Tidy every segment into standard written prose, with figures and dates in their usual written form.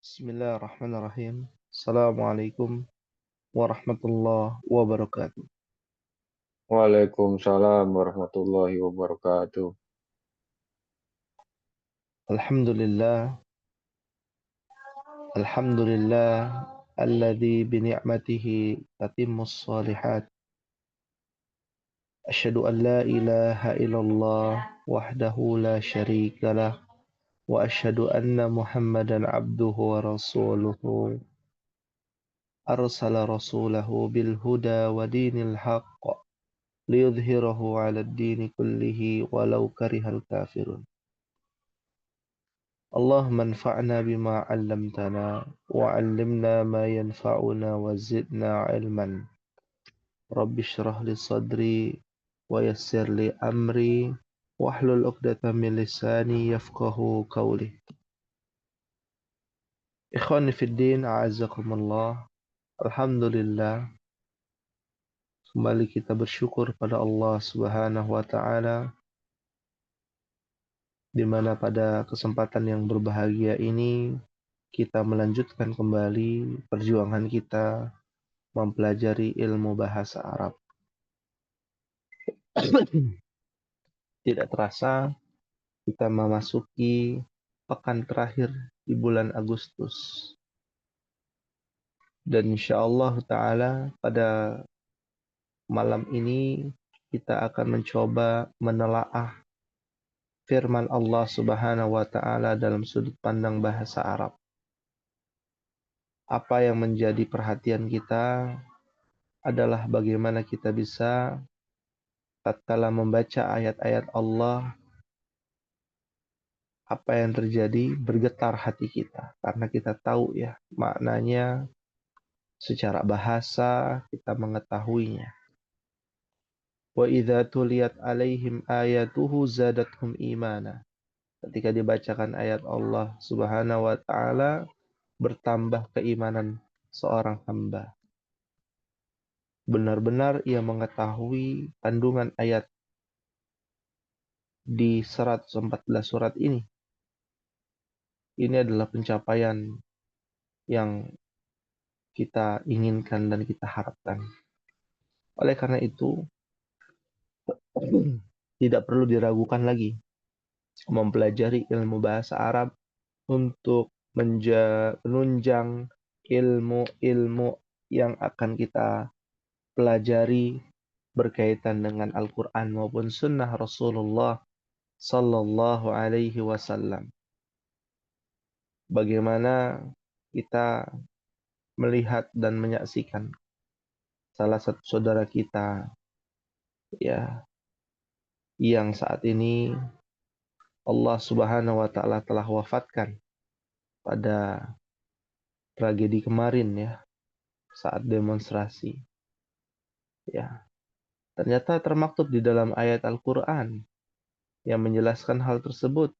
Bismillahirrahmanirrahim. Assalamualaikum warahmatullahi wabarakatuh. Waalaikumsalam warahmatullahi wabarakatuh. Alhamdulillah, alhamdulillah, alladzi bi ni'matihi tatimmus shalihat. Asyhadu an la ilaha illallah wahdahu la syarika lah wa asyhadu anna Muhammadan abduhu wa rasuluhu. Arsala rasulahu bil huda wa dinil haqq liyudhhirahu 'alad dini kullihi walau karihal kafirun. اللهم انفعنا بما علمتنا وعلمنا ما ينفعنا وزدنا علما رب اشرح لي صدري ويسر لي أمري واحلل عقدة من لساني يفقه قولي. Ikhwani fi din, a'azzakumullah. Alhamdulillah, kembali kita bersyukur pada Allah Subhanahu wa taala di mana pada kesempatan yang berbahagia ini kita melanjutkan kembali perjuangan kita mempelajari ilmu bahasa Arab. Tidak terasa kita memasuki pekan terakhir di bulan Agustus. Dan insyaallah ta'ala pada malam ini kita akan mencoba menelaah firman Allah Subhanahu wa ta'ala dalam sudut pandang bahasa Arab. Apa yang menjadi perhatian kita adalah bagaimana kita bisa tatkala membaca ayat-ayat Allah, apa yang terjadi, bergetar hati kita. Karena kita tahu ya maknanya secara bahasa, kita mengetahuinya. Wa idza tuliyat alaihim ayatuhu zadathum imana. Ketika dibacakan ayat Allah Subhanahu wa taala, bertambah keimanan seorang hamba. Benar-benar ia mengetahui kandungan ayat di 114 surat ini. Ini adalah pencapaian yang kita inginkan dan kita harapkan. Oleh karena itu, tidak perlu diragukan lagi mempelajari ilmu bahasa Arab untuk menunjang ilmu-ilmu yang akan kita pelajari berkaitan dengan Al-Quran maupun Sunnah Rasulullah Sallallahu Alaihi Wasallam. Bagaimana kita melihat dan menyaksikan salah satu saudara kita ya yang saat ini Allah Subhanahu wa taala telah wafatkan pada tragedi kemarin ya saat demonstrasi. Ya, ternyata termaktub di dalam ayat Al-Qur'an yang menjelaskan hal tersebut.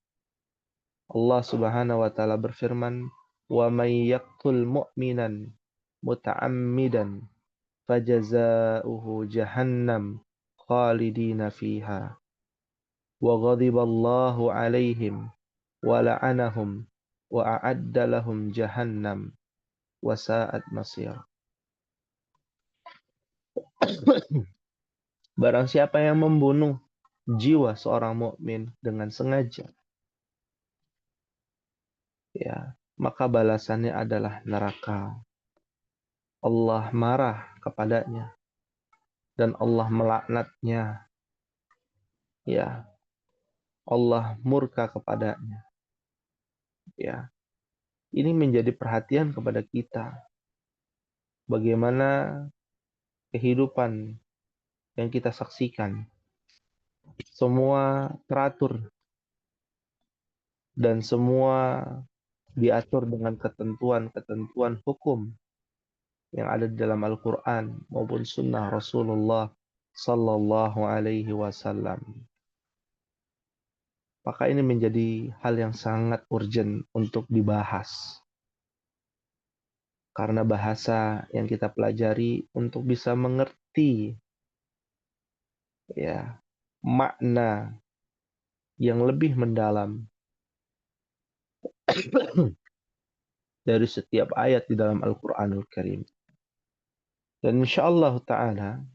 Allah Subhanahu wa taala berfirman, "Wa may yaqtul mu'minan muta'ammidan fajazaohu jahannam khalidina fiha wa ghadiballahu 'alaihim wa la'anahum wa a'adda lahum jahannam wa sa'at masir." Barang siapa yang membunuh jiwa seorang mukmin dengan sengaja, ya, maka balasannya adalah neraka. Allah marah kepadanya dan Allah melaknatnya. Ya, Allah murka kepadanya. Ya, ini menjadi perhatian kepada kita. Bagaimana kehidupan yang kita saksikan, semua teratur dan semua diatur dengan ketentuan-ketentuan hukum yang ada di dalam Al-Quran maupun Sunnah Rasulullah Sallallahu Alaihi Wasallam. Maka ini menjadi hal yang sangat urgent untuk dibahas. Karena bahasa yang kita pelajari untuk bisa mengerti ya makna yang lebih mendalam dari setiap ayat di dalam Al-Qur'anul Karim. Dan insyaallah taala,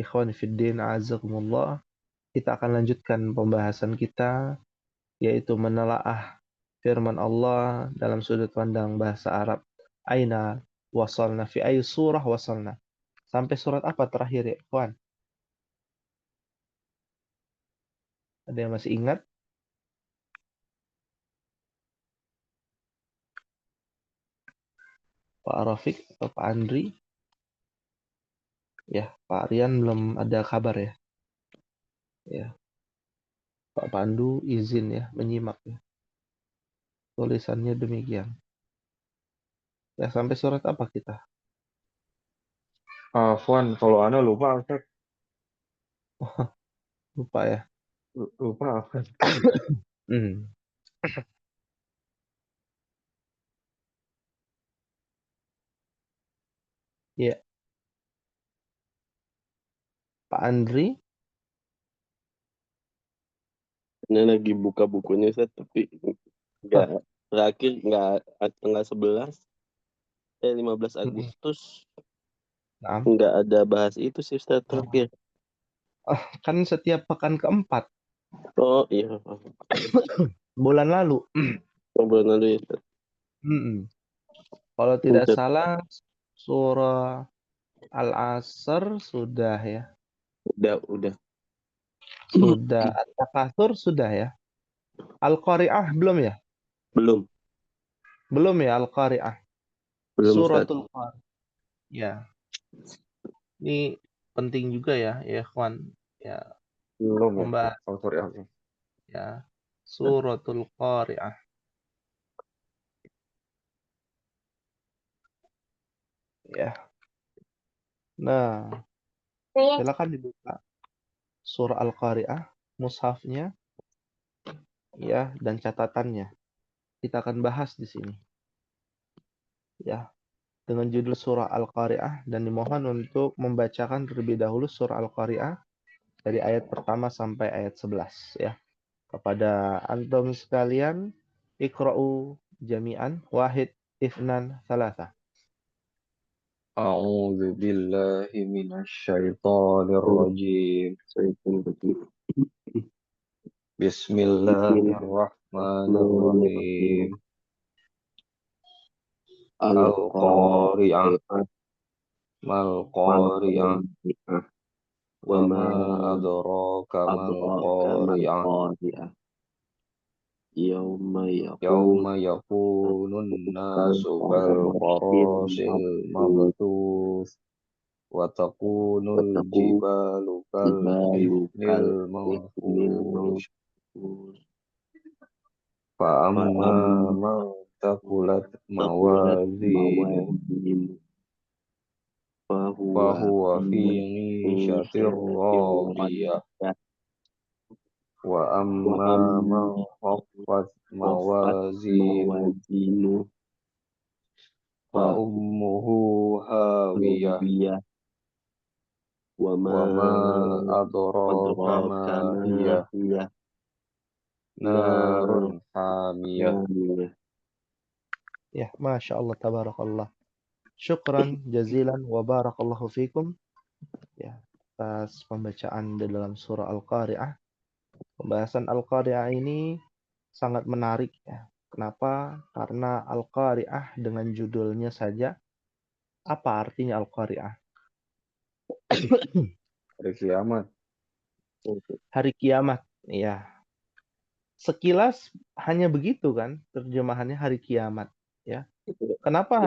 ikhwani fiddin azakumullah, kita akan lanjutkan pembahasan kita, yaitu menelaah firman Allah dalam sudut pandang bahasa Arab. Aina wasalna, fi ayi surah wasalna. Sampai surat apa terakhir ya, ikhwan? Ada yang masih ingat? Pak Rafiq atau Pak Andri? Ya, Pak Rian belum ada kabar ya. Ya, Pak Pandu izin ya menyimak ya. Tulisannya demikian. Ya, sampai surat apa kita? Afwan, kalau Anda lupa, Ustaz. Lupa ya. Lupa, Afwan. Hmm. Ya, Pak Andri. Ini lagi buka bukunya Ustaz, tapi nggak terakhir nggak tanggal 15 Agustus Nah, nggak ada bahas itu sih Ustaz terakhir. kan setiap pekan keempat Oh iya, bulan lalu. ngobrol dulu ya Ustaz. Kalau tidak Ustaz, salah surah Al-Asr sudah ya. udah Sudah. At-Takatsur sudah ya. Al-Qari'ah belum ya? belum Belum ya Al-Qari'ah. belum Ustaz. Suratul Qari'ah. Ya. Ini penting juga ya, ya kawan. Ya, Belum ya. membahas Oh, sorry, Afwan. ya Suratul Qari'ah. Ya. Nah, silakan dibuka surah Al-Qari'ah, mushafnya ya dan catatannya. Kita akan bahas di sini. Ya, dengan judul surah Al-Qari'ah, dan dimohon untuk membacakan terlebih dahulu surah Al-Qari'ah dari ayat pertama sampai ayat 11 ya. Kepada antum sekalian, iqra'u jami'an wahid ifnan salasa. A'udzu billahi minasyaitonir rajim. Bismillahirrahmanirrahim. Al-Qari'ah, Al-Qari'ah mal mal Qari'ah, qari'ah wa wa ma ma adraka mal adraka mal Qari'ah. qari'ah yauma yaqul Yauma yakunun nasu kal al-qarasil qarasil mabthus mabthus wa wa takunul taqul jibalu kal jibalu ihnil kal ismil manfush. mawqus Fa fa amma man taqulat taqulat mawazinu mawazin fa fahuwa huwa fi fi 'ishatir isyatir radiyah. radiyah Wa wa amma man amma khaffat khaffat mawazinu mawazinu fa fa ummuhu hawiyah. hawiyah wa ma Wa ma adraka ma adraka ma hiya hiya narun hamiyah. narun. Ya, Masya Allah, tabarakallah. Syukran jazilan wa barakallahu fikum. Ya, atas pembacaan di dalam surah Al-Qari'ah. Pembahasan Al-Qari'ah ini sangat menarik ya. Kenapa? Karena Al-Qari'ah dengan judulnya saja, apa artinya Al-Qari'ah? Hari kiamat. Hari kiamat. Ya, sekilas hanya begitu kan terjemahannya hari kiamat. Ya, kenapa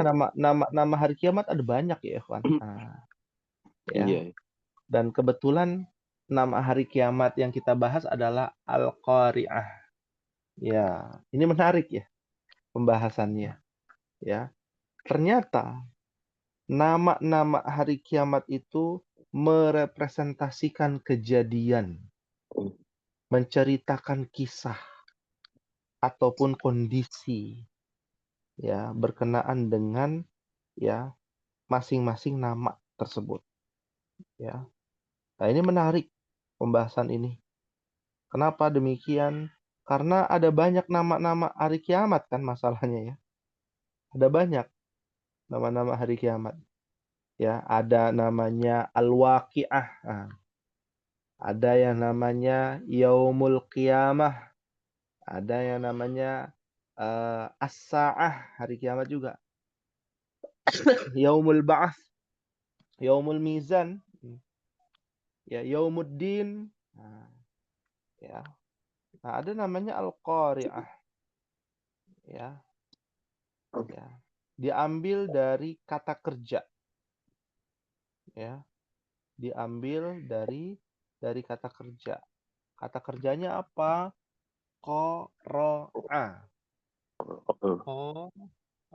nama hari kiamat ada banyak ya, Ikhwan? Nah, ya. Iya, Dan kebetulan nama hari kiamat yang kita bahas adalah Al-Qari'ah. Ya, ini menarik ya pembahasannya. Ya, ternyata nama-nama hari kiamat itu merepresentasikan kejadian, menceritakan kisah ataupun kondisi ya berkenaan dengan ya masing-masing nama tersebut ya. Nah, ini menarik pembahasan ini. Kenapa demikian? Karena ada banyak nama-nama hari kiamat kan masalahnya ya. Ada banyak nama-nama hari kiamat. Ya, ada namanya Al-Waqi'ah. Nah, ada yang namanya Yaumul Qiyamah. Ada yang namanya As-Sa'ah, hari kiamat juga. Yaumul Ba'ats, Yaumul Mizan, ya Yaumuddin. Nah, ya. Nah, ada namanya Al-Qari'ah. Ya, ya. Diambil dari kata kerja. Ya, diambil dari kata kerja. Kata kerjanya apa? Qara'a.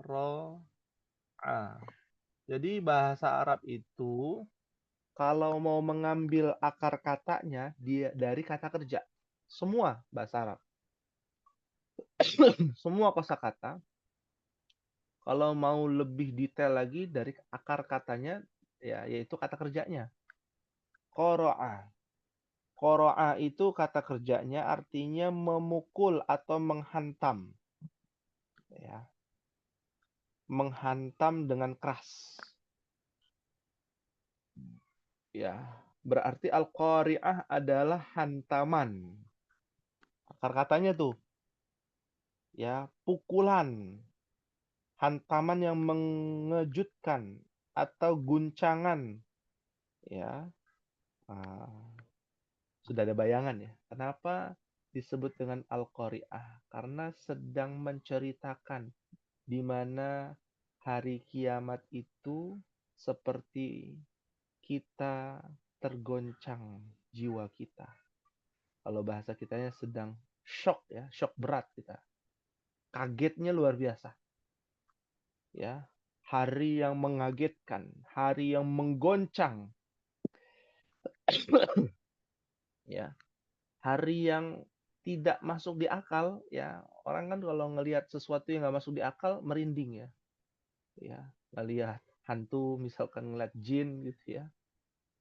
Qara'a. Jadi bahasa Arab itu kalau mau mengambil akar katanya dia dari kata kerja. Semua bahasa Arab. Semua kosakata kalau mau lebih detail lagi dari akar katanya ya yaitu kata kerjanya. Qara'a. Qara'a itu kata kerjanya artinya memukul atau menghantam. Ya. Menghantam dengan keras. Ya, berarti al-qari'ah adalah hantaman. Akar katanya tuh ya, pukulan, hantaman yang mengejutkan atau guncangan. Ya. Sudah ada bayangan ya. Kenapa disebut dengan al-qari'ah? Karena sedang menceritakan di mana hari kiamat itu seperti kita tergoncang jiwa kita. Kalau bahasa kitanya sedang shock ya, shock berat kita. Kagetnya luar biasa. Ya, hari yang mengagetkan, hari yang menggoncang. Ya, hari yang tidak masuk di akal ya. Orang kan kalau ngelihat sesuatu yang nggak masuk di akal merinding ya. Ya, ngelihat hantu misalkan ngelihat jin gitu ya.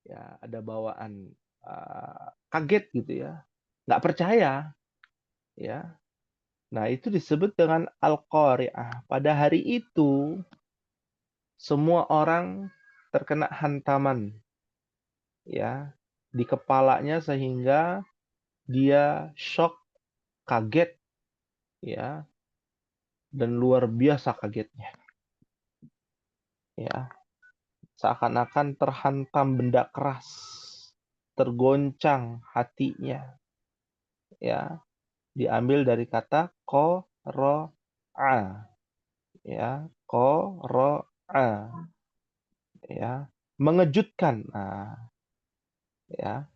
Ya, ada bawaan kaget gitu ya. Nggak percaya ya. Nah, itu disebut dengan al-qari'ah. Pada hari itu semua orang terkena hantaman ya di kepalanya sehingga dia shock, kaget ya dan luar biasa kagetnya. Ya, seakan-akan terhantam benda keras, tergoncang hatinya. Ya, diambil dari kata qara'a. Ya, qara'a. Ya, mengejutkan. Nah, ya.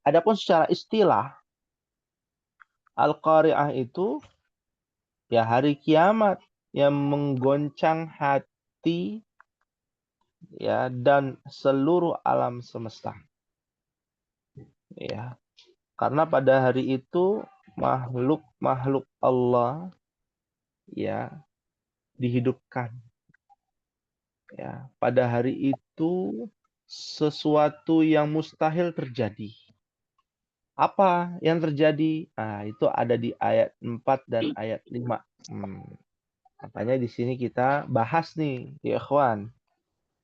Adapun secara istilah al-qari'ah itu ya hari kiamat yang menggoncang hati ya dan seluruh alam semesta. Ya. Karena pada hari itu makhluk-makhluk Allah ya dihidupkan. Ya, pada hari itu sesuatu yang mustahil terjadi. Apa yang terjadi? Nah, itu ada di ayat 4 dan ayat 5. Makanya di sini kita bahas nih, ya ikhwan.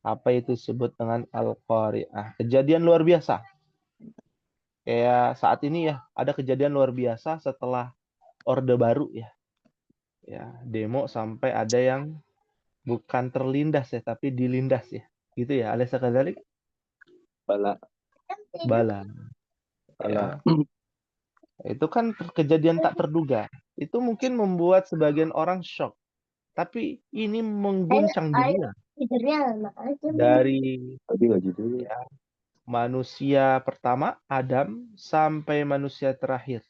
Apa itu disebut dengan al-qari'ah? Kejadian luar biasa. Kayak saat ini ya, ada kejadian luar biasa setelah Orde Baru ya. Ya, demo sampai ada yang bukan terlindas ya, tapi dilindas ya. Gitu ya, alaysa kadzalik? Bala. Bala. Ya. Itu kan kejadian tak terduga. Itu mungkin membuat sebagian orang shock. Tapi ini mengguncang dunia. Dari ya, manusia pertama, Adam, sampai manusia terakhir.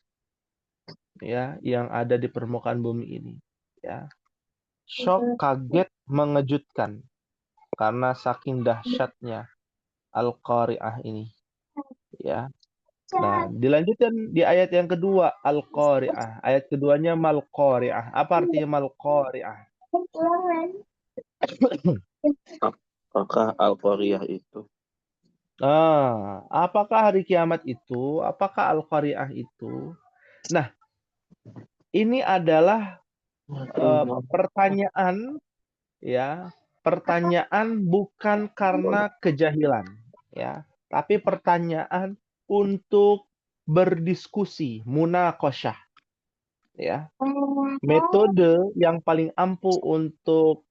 Ya, yang ada di permukaan bumi ini. Ya. Shock, kaget, mengejutkan. Karena saking dahsyatnya Al-Qari'ah ini. Ya. Nah, dilanjutkan di ayat yang kedua, Al-Qari'ah. Ayat keduanya Mal-Qari'ah. Apa artinya Mal-Qari'ah? Apakah Al-Qari'ah itu? Apakah hari kiamat itu? Apakah Al-Qari'ah itu? Nah, ini adalah pertanyaan, ya, pertanyaan bukan karena kejahilan, ya, tapi pertanyaan untuk berdiskusi, munaqasyah, ya. Metode yang paling ampuh untuk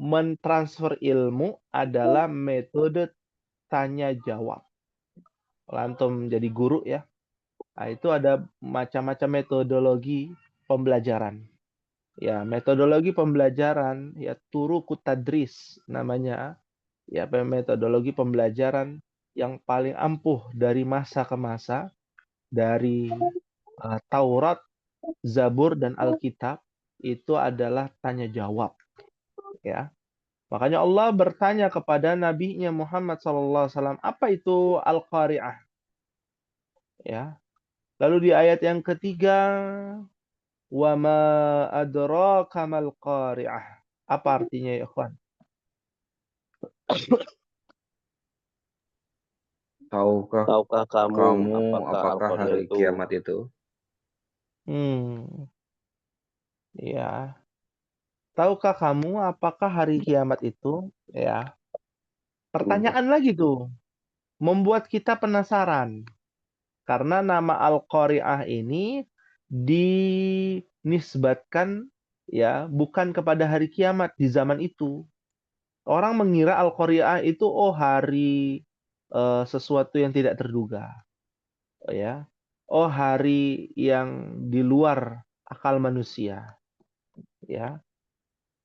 mentransfer ilmu adalah metode tanya jawab. Kalau antum jadi guru ya, nah, itu ada macam-macam metodologi pembelajaran. Ya, metodologi pembelajaran ya turuqut tadris namanya. Ya, metodologi pembelajaran yang paling ampuh dari masa ke masa, dari Taurat, Zabur dan Alkitab itu adalah tanya jawab, ya. Makanya Allah bertanya kepada nabinya Muhammad SAW, apa itu Al-Qari'ah? Ya. Lalu di ayat yang ketiga, wa ma adraka mal qari'ah. Apa artinya ya, ikhwan? Tahukah Tahukah kamu kamu apakah apakah Al-Qari'ah hari itu? kiamat itu? Ya. Tahukah kamu apakah hari kiamat itu? Ya. Pertanyaan lagi tuh, membuat kita penasaran. Karena nama Al-Qari'ah ini dinisbatkan ya bukan kepada hari kiamat di zaman itu. Orang mengira Al-Qari'ah itu hari sesuatu yang tidak terduga, ya. Oh, hari yang di luar akal manusia, ya.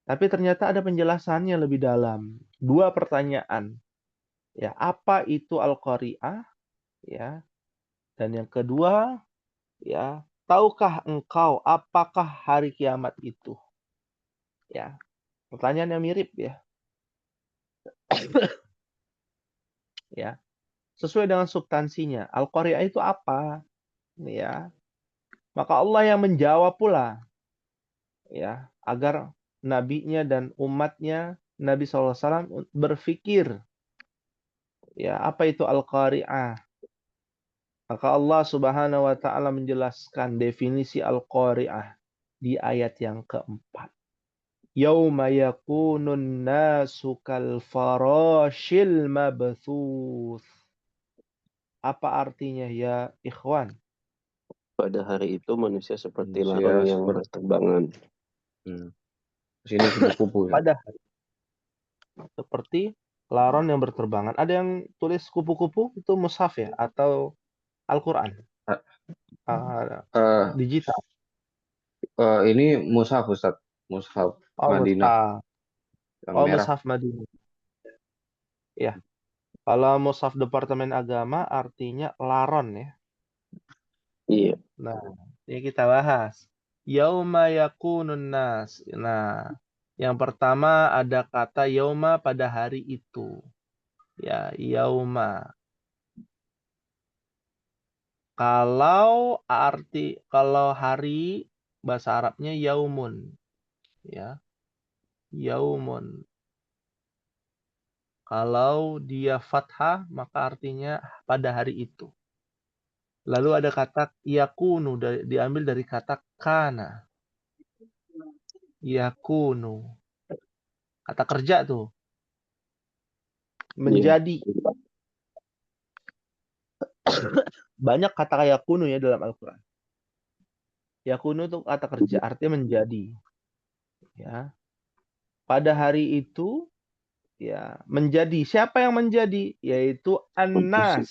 Tapi ternyata ada penjelasannya lebih dalam. Dua pertanyaan, ya. Apa itu Al-Qari'ah, ya? Dan yang kedua, ya, tahukah engkau apakah hari kiamat itu? Ya, pertanyaan yang mirip ya. Ya, sesuai dengan substansinya. Al-Qari'ah itu apa? Ya, maka Allah yang menjawab pula, ya, agar nabinya dan umatnya Nabi SAW berpikir, ya, apa itu Al-Qari'ah? Maka Allah Subhanahu wa taala menjelaskan definisi Al-Qari'ah di ayat yang keempat. Yauma yakunun nasu kal farashil mabthuth. Apa artinya ya ikhwan? Pada hari itu manusia seperti larang Manusia yang seperti berterbangan. sini kupu-kupu ya. Pada hari seperti laron yang berterbangan. Ada yang tulis kupu-kupu itu mushaf ya atau Al-Qur'an Ah, eh, digital. ini mushaf Ustaz, mushaf Oh, Madinah mushaf. yang Oh, merah. mushaf Madinah. Ya. Kalau mushaf Departemen Agama artinya laron ya. Iya. Nah, ini kita bahas. Yauma yakunun nas. Nah, yang pertama ada kata yauma pada hari itu. Ya, yauma. Kalau hari bahasa Arabnya yaumun. Ya, yaumun. Kalau dia fathah maka artinya pada hari itu. Lalu ada kata yakunu diambil dari kata kana. Yakunu. Kata kerja tuh. Iya. Menjadi. Banyak kata yakunu ya dalam Al-Quran. Yakunu itu kata kerja, artinya menjadi. Ya. Pada hari itu, ya, menjadi. Siapa yang menjadi? Yaitu Manusia. An-Nas.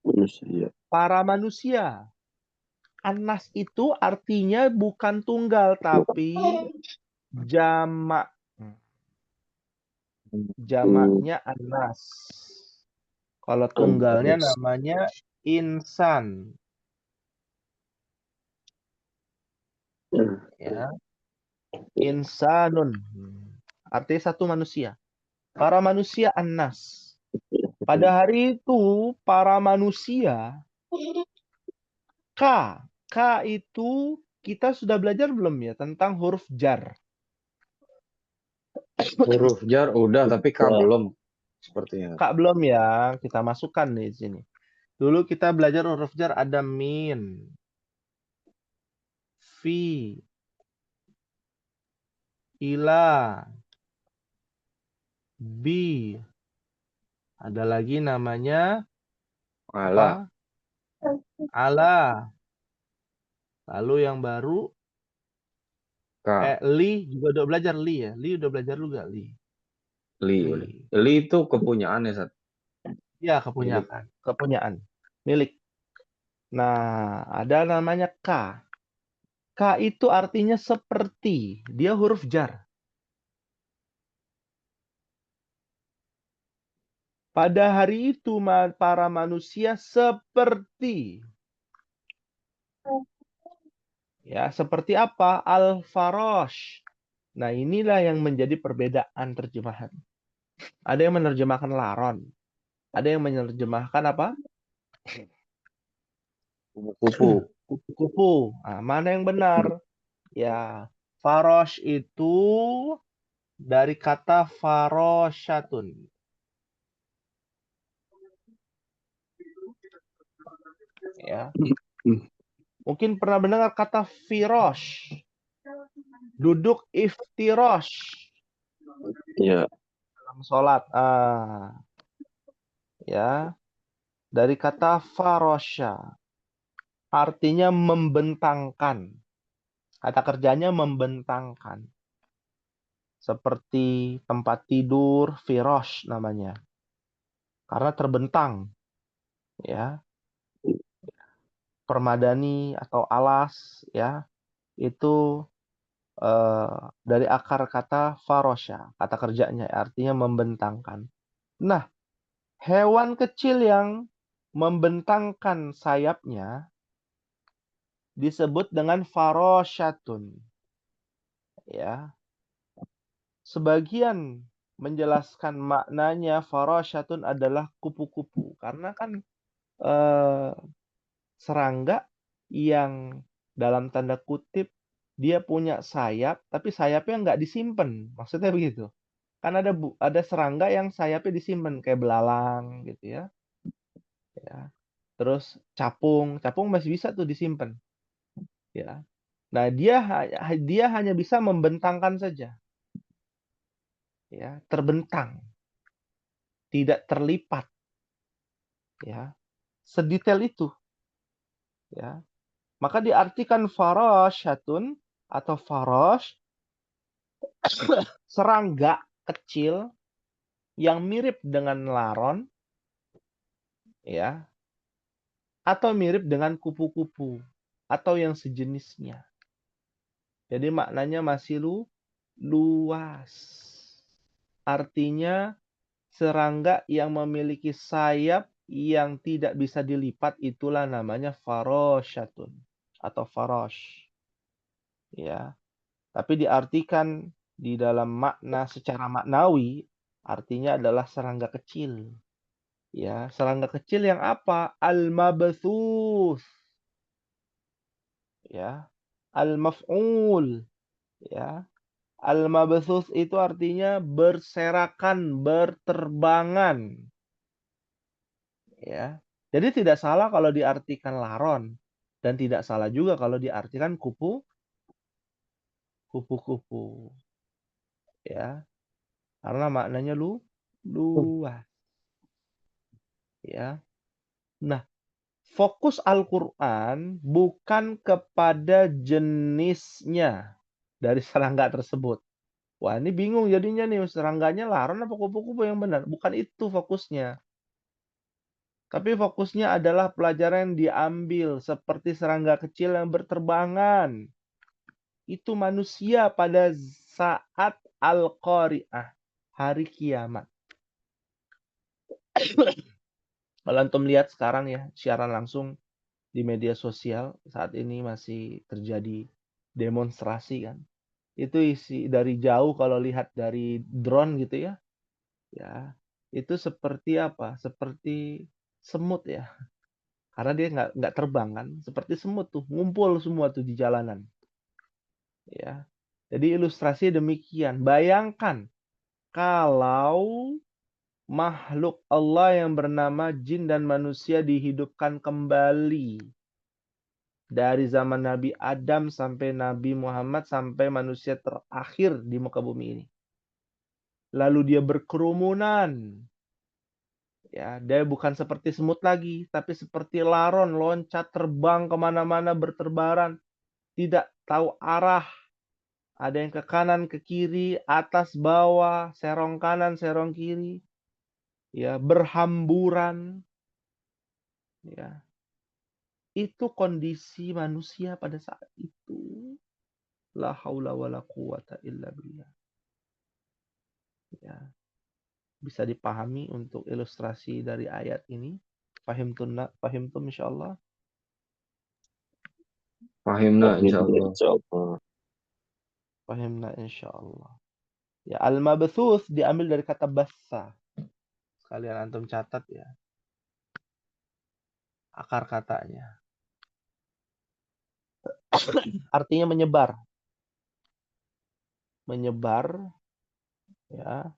Manusia. Para manusia. An-Nas itu artinya bukan tunggal, tapi jamak. Jamaknya An-Nas. Kalau tunggalnya Anas. namanya insan. Ya. Insanun. Artinya satu manusia. Para manusia An-Nas. Pada hari itu, para manusia, K. K itu kita sudah belajar belum ya tentang huruf jar? Huruf jar udah, tapi K Ya. belum sepertinya. K belum ya, kita masukkan di sini. Dulu kita belajar huruf jar ada min, fi, ila, bi. Ada lagi namanya Ala. apa? Ala. Lalu yang baru Ka. li juga udah belajar li ya. Li udah belajar juga li. Li. Li. Li itu kepunyaan ya, Sat? Ya, Milik. kepunyaan. Milik. Nah, ada namanya ka. Ka itu artinya seperti. Dia huruf jar. Pada hari itu para manusia seperti. Ya, seperti apa? Al-farosh. Nah, inilah yang menjadi perbedaan terjemahan. Ada yang menerjemahkan laron. Ada yang menerjemahkan apa? Kupu-kupu. Kupu-kupu. Nah, mana yang benar? Ya, farosh itu dari kata farosyatun. Ya, mungkin pernah mendengar kata firosh. Duduk iftirosh Ya. dalam sholat. Ya, dari kata farosha. Artinya membentangkan. Kata kerjanya membentangkan. Seperti tempat tidur, firosh namanya. Karena terbentang. Ya, permadani atau alas ya itu dari akar kata farosha, kata kerjanya artinya membentangkan. Nah, hewan kecil yang membentangkan sayapnya disebut dengan farosyatun. Ya, sebagian menjelaskan maknanya farosyatun adalah kupu-kupu karena kan eh, serangga yang dalam tanda kutip dia punya sayap, tapi sayapnya nggak disimpan. Maksudnya begitu. Kan ada serangga yang sayapnya disimpan kayak belalang gitu ya. Ya. Terus capung masih bisa tuh disimpan. Ya. Nah, dia hanya bisa membentangkan saja. Ya, terbentang, tidak terlipat. Ya. Sedetail itu, ya. Maka diartikan farasyatun atau farash serangga kecil yang mirip dengan laron, ya, atau mirip dengan kupu-kupu atau yang sejenisnya. Jadi maknanya masih luas. Artinya serangga yang memiliki sayap yang tidak bisa dilipat itulah namanya farosyatun atau farosh. Ya, tapi diartikan di dalam makna secara maknawi artinya adalah serangga kecil. Ya, serangga kecil yang apa? Al-mabthuth. Ya. Al-maf'ul. Ya. Al-mabthuth itu artinya berserakan, berterbangan. Ya. Jadi tidak salah kalau diartikan laron dan tidak salah juga kalau diartikan kupu-kupu. Ya. Karena maknanya luas. Ya. Nah, fokus Al-Quran bukan kepada jenisnya dari serangga tersebut. Wah, ini bingung jadinya nih, serangganya laron apa kupu-kupu yang benar? Bukan itu fokusnya. Tapi fokusnya adalah pelajaran yang diambil seperti serangga kecil yang berterbangan. Itu manusia pada saat Al-Qari'ah, hari kiamat. Kalau antum lihat sekarang ya, siaran langsung di media sosial saat ini masih terjadi demonstrasi kan. Itu isi dari jauh kalau lihat dari drone gitu ya. Ya, itu seperti apa? Seperti semut ya. Karena dia nggak terbang kan, seperti semut tuh, ngumpul semua tuh di jalanan. Ya. Jadi ilustrasi demikian. Bayangkan kalau makhluk Allah yang bernama jin dan manusia dihidupkan kembali. Dari zaman Nabi Adam sampai Nabi Muhammad sampai manusia terakhir di muka bumi ini. Lalu dia berkerumunan. Ya, dia bukan seperti semut lagi, tapi seperti laron, loncat, terbang kemana-mana, berterbaran. Tidak tahu arah. Ada yang ke kanan, ke kiri, atas, bawah, serong kanan, serong kiri. Ya, berhamburan. Ya, itu kondisi manusia pada saat itu. La haula wala quwata illa billah. Ya, bisa dipahami untuk ilustrasi dari ayat ini. Fahimtum insyaallah. Fahimna insyaallah. Insyaallah. Fahimna insyaallah. Ya, al-mabthuth diambil dari kata bassa. Sekalian antum catat ya. Akar katanya. Artinya menyebar. Menyebar ya,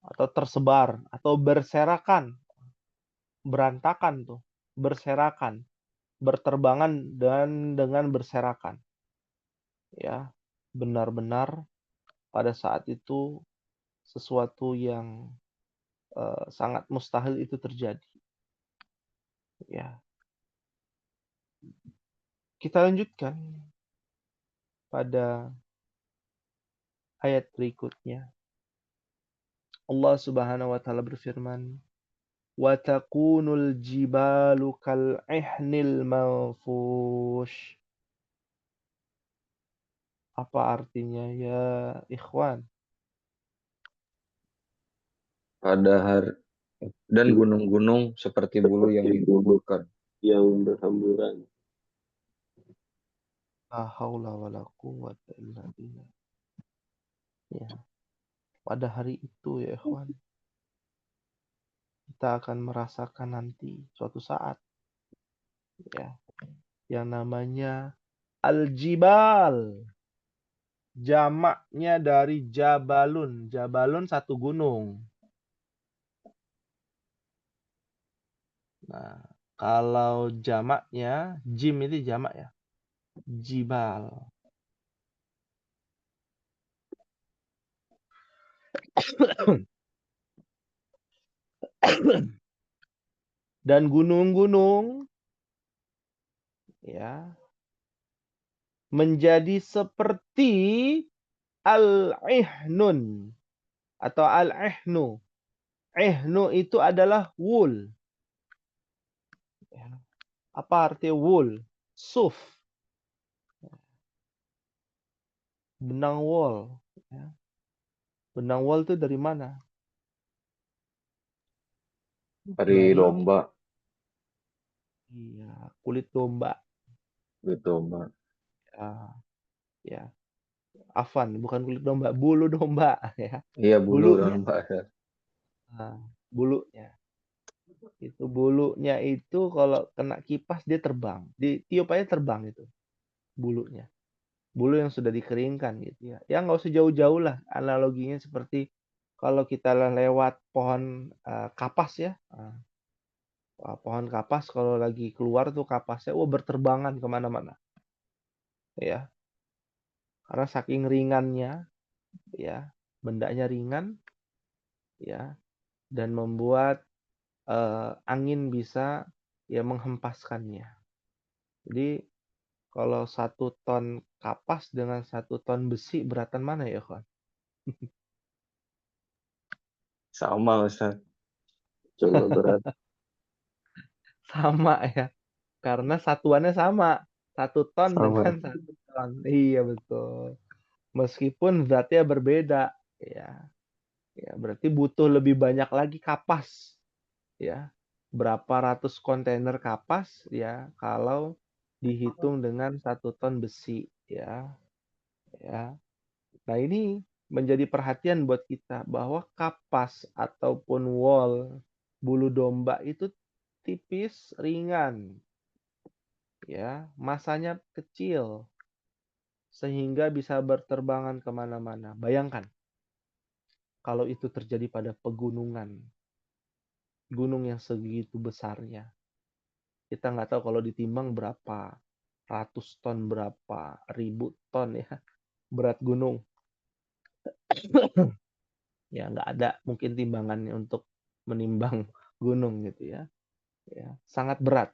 atau tersebar atau berserakan. Berantakan tuh, berserakan, berterbangan dan dengan berserakan. Ya, benar-benar pada saat itu sesuatu yang sangat mustahil itu terjadi. Ya. Kita lanjutkan pada ayat berikutnya. Allah Subhanahu wa taala berfirman, "Wa takunul jibalu kal ihnil manfush." Apa artinya ya ikhwan? Pada hari dan gunung-gunung seperti bulu yang dikuburkan. Yang berhamburan. La haula wala quwwata illa billah. Ya. Pada hari itu ya ikhwan, kita akan merasakan nanti suatu saat ya yang namanya al-jibal. Jamaknya dari jabalun. Jabalun satu gunung. Nah, kalau jamaknya jim itu jamak ya. Jibal. Dan gunung-gunung ya menjadi seperti al-ihnun atau al-ihnu. Ihnu itu adalah wool. Apa arti wool? Suf. Benang wol. Ya. Benang wol itu dari mana? Dari Dari domba, kulit domba. kulit domba. Ya, ya. Afan, bukan kulit domba, bulu domba ya. Iya, bulu Bulunya. domba. Nah, bulunya. Itu bulunya itu kalau kena kipas dia terbang. Ditiup aja terbang itu bulunya. Bulu yang sudah dikeringkan gitu ya. Ya nggak usah jauh-jauh lah. Analoginya seperti kalau kita lewat pohon kapas ya. Pohon kapas kalau lagi keluar tuh kapasnya berterbangan kemana-mana. Ya. Karena saking ringannya ya. Bendanya ringan ya. Dan membuat angin bisa ya menghempaskannya. Jadi kalau 1 ton kapas dengan 1 ton besi beratan mana ya kawan? Sama, Ustaz. Coba berat. Sama ya. Karena satuannya sama. 1 ton Sama. dengan 1 ton. Iya betul. Meskipun zatnya berbeda. Ya. Ya, berarti butuh lebih banyak lagi kapas. Ya. Berapa ratus kontainer kapas ya kalau dihitung dengan 1 ton besi ya. Ya. Nah, ini menjadi perhatian buat kita bahwa kapas ataupun wol bulu domba itu tipis, ringan. Ya, masanya kecil sehingga bisa berterbangan kemana-mana. Bayangkan kalau itu terjadi pada pegunungan, gunung yang segitu besarnya. Kita nggak tahu kalau ditimbang berapa ratus ton, berapa ribu ton ya berat gunung. Ya nggak ada mungkin timbangannya untuk menimbang gunung gitu ya. Ya, sangat berat.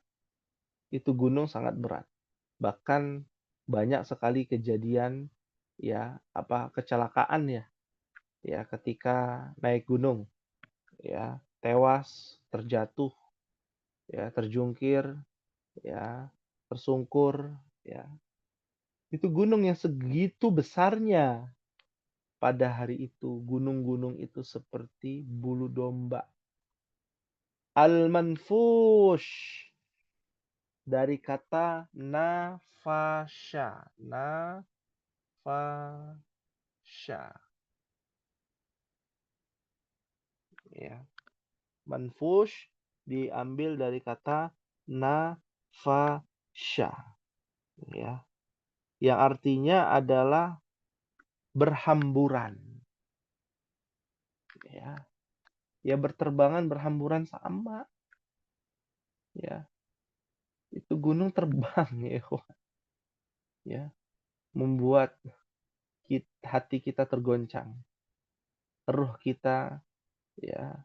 Itu gunung sangat berat. Bahkan banyak sekali kejadian ya kecelakaan ya ketika naik gunung ya, tewas, terjatuh, ya terjungkir, ya tersungkur, ya. Itu gunung yang segitu besarnya. Pada hari itu, gunung-gunung itu seperti bulu domba. Al-manfush dari kata nafasya. Nafasya. Ya. Manfush diambil dari kata nafasya. Ya. Yang artinya adalah berhamburan. Ya. Ya berterbangan berhamburan sama. Ya. Itu gunung terbang ya. Ya. Membuat hati kita tergoncang. Ruh kita ya